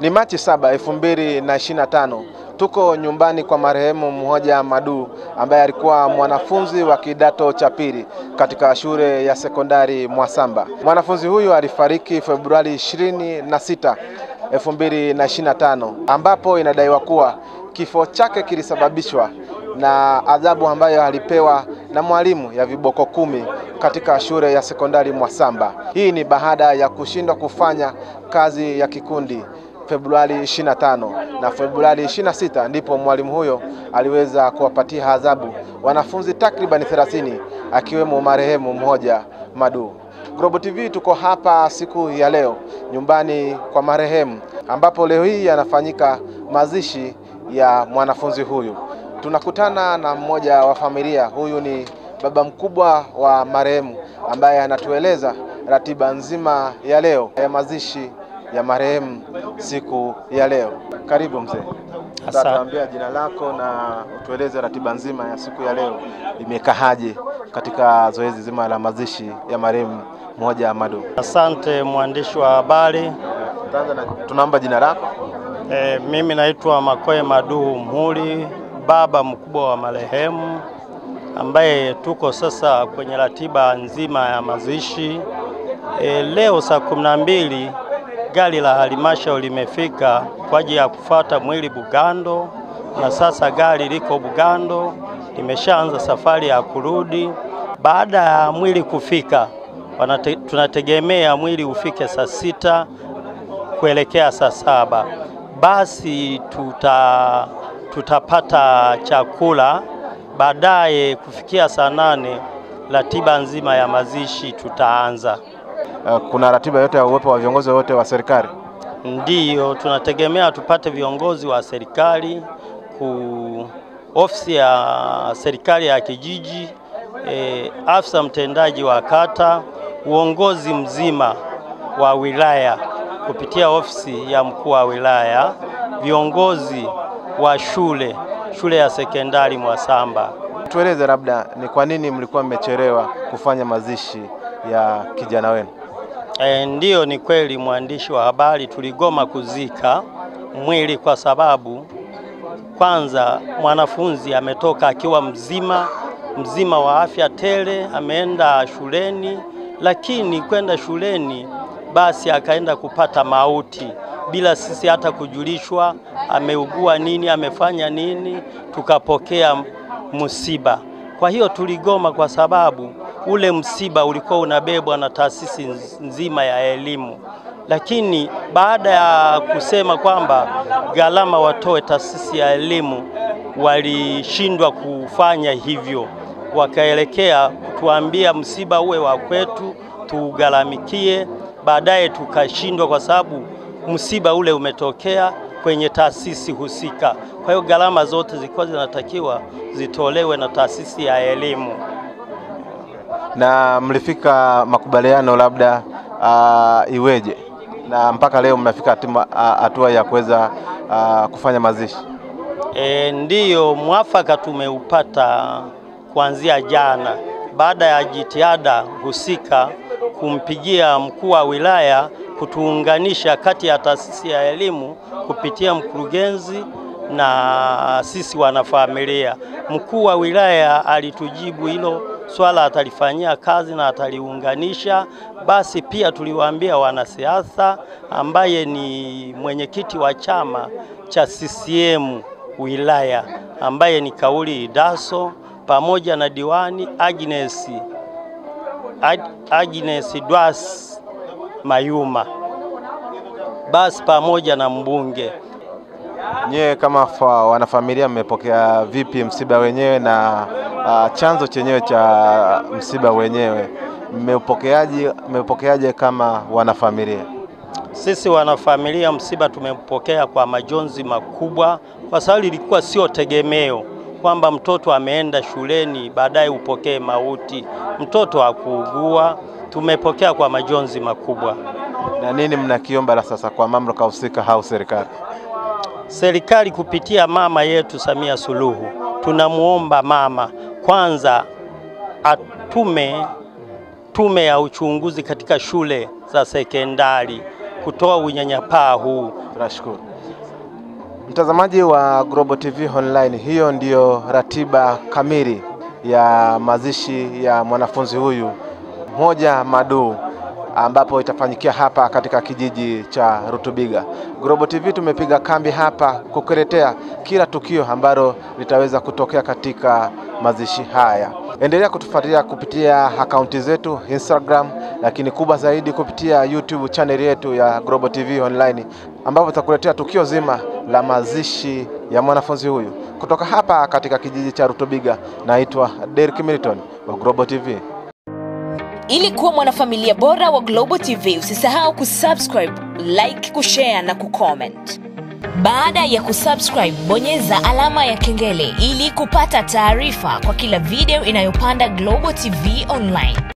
Ni Machi 7, 2025. Tuko nyumbani kwa marehemu Mhoja Madu ambaye alikuwa mwanafunzi wa kidato cha pili katika shule ya sekondari Mwasamba. Mwanafunzi huyu alifariki Februari 26, 2025, ambapo inadaiwa kuwa kifo chake kilisababishwa na adhabu ambayo alipewa na mwalimu ya viboko 10 katika shule ya sekondari Mwasamba. Hii ni baada ya kushindwa kufanya kazi ya kikundi Februari 25, na Februari 26 ndipo mwalimu huyo aliweza kuwapatia adhabu wanafunzi takriban 30 akiwemo marehemu Mhoja Madu. Global TV tuko hapa siku ya leo nyumbani kwa marehemu, ambapo leo hii yanafanyika mazishi ya mwanafunzi huyu. Tunakutana na mmoja wa familia. Huyu ni baba mkubwa wa marehemu ambaye anatueleza ratiba nzima ya leo ya mazishi ya marehemu siku ya leo. Karibu mzee. Tuambia jina lako na utueleze ratiba nzima ya siku ya leo imekahaje katika zoezi zima la mazishi ya marehemu Mhoja Madu. Asante mwandishi wa habari. Tunaomba jina lako. Mimi naitwa Makoe Madu Mhuli, baba mkubwa wa marehemu, ambaye tuko sasa kwenye ratiba nzima ya mazishi. Leo saa 12 gari la halmashauri limefika kwa ajili ya kufuata mwili Bugando, na sasa gari liko Bugando, limeshaanza safari ya kurudi. Baada ya mwili kufika, tunategemea mwili ufike saa 6 kuelekea saa 7. Basi tutapata chakula. Baadaye kufikia saa 8 ratiba nzima ya mazishi tutaanza. Kuna ratiba yote ya uwepo wa viongozi wote wa serikali? Ndiyo, tunategemea tupate viongozi wa serikali, ofisi ya serikali ya kijiji, afisa mtendaji wa kata, uongozi mzima wa wilaya kupitia ofisi ya mkuu wa wilaya, viongozi wa shule ya sekondari Mwasamba. Tueleze labda ni kwa nini mlikuwa mmechelewa kufanya mazishi ya kijana wenu? Ndiyo, ni kweli mwandishi wa habari, tuligoma kuzika mwili kwa sababu kwanza mwanafunzi ametoka akiwa mzima wa afya tele, ameenda shuleni, lakini kwenda shuleni basi akaenda kupata mauti bila sisi hata kujulishwa ameugua nini, amefanya nini, tukapokea msiba. Kwa hiyo tuligoma kwa sababu ule msiba ulikuwa unabebwa na taasisi nzima ya elimu, lakini baada ya kusema kwamba gharama watoe taasisi ya elimu, walishindwa kufanya hivyo, wakaelekea kutuambia msiba uwe wa kwetu tugharamikie. Baadaye tukashindwa kwa sababu msiba ule umetokea kwenye taasisi husika. Kwa hiyo gharama zote zilikuwa zinatakiwa zitolewe na taasisi ya elimu. Na mlifika makubaliano labda iweje na mpaka leo mnafika hatua ya kuweza kufanya mazishi? Ndiyo, mwafaka tumeupata kuanzia jana baada ya jitihada husika kumpigia mkuu wa wilaya kutuunganisha kati ya taasisi ya elimu kupitia mkurugenzi na sisi wanafamilia. Mkuu wa wilaya alitujibu hilo swala atalifanyia kazi na ataliunganisha. Basi pia tuliwaambia wanasiasa, ambaye ni mwenyekiti wa chama cha CCM wilaya, ambaye ni Kauli Idaso, pamoja na diwani Agnes Dwas Mayuma, basi pamoja na mbunge. Nye kama wanafamilia mmepokea vipi msiba wenyewe na chanzo chenyewe cha msiba wenyewe? Mmepokeaje kama wanafamilia? Sisi wanafamilia msiba tumepokea kwa majonzi makubwa, kwa sababu ilikuwa sio tegemeo kwamba mtoto ameenda shuleni baadaye upokee mauti. Mtoto hakuugua. Tumepokea kwa majonzi makubwa. Na nini mnakiomba la sasa kwa mamlaka husika au serikali? Serikali kupitia mama yetu Samia Suluhu, tunamuomba mama kwanza atume tume ya uchunguzi katika shule za sekondari kutoa unyanyapaa huu. Tunashukuru. Mtazamaji wa Global TV Online, hiyo ndiyo ratiba kamili ya mazishi ya mwanafunzi huyu Mhoja Madu, ambapo itafanyikia hapa katika kijiji cha Rutubiga. Global TV tumepiga kambi hapa kukuletea kila tukio ambalo litaweza kutokea katika mazishi haya. Endelea kutufuatilia kupitia akaunti zetu Instagram, lakini kubwa zaidi kupitia YouTube channel yetu ya Global TV Online, ambapo tutakuletea tukio zima la mazishi ya mwanafunzi huyu. Kutoka hapa katika kijiji cha Rutubiga, naitwa Derek Milton wa Global TV. Ili kuwa mwanafamilia bora wa Global TV, usisahau kusubscribe, like, kushare na kucomment. Baada ya kusubscribe, bonyeza alama ya kengele ili kupata taarifa kwa kila video inayopanda Global TV Online.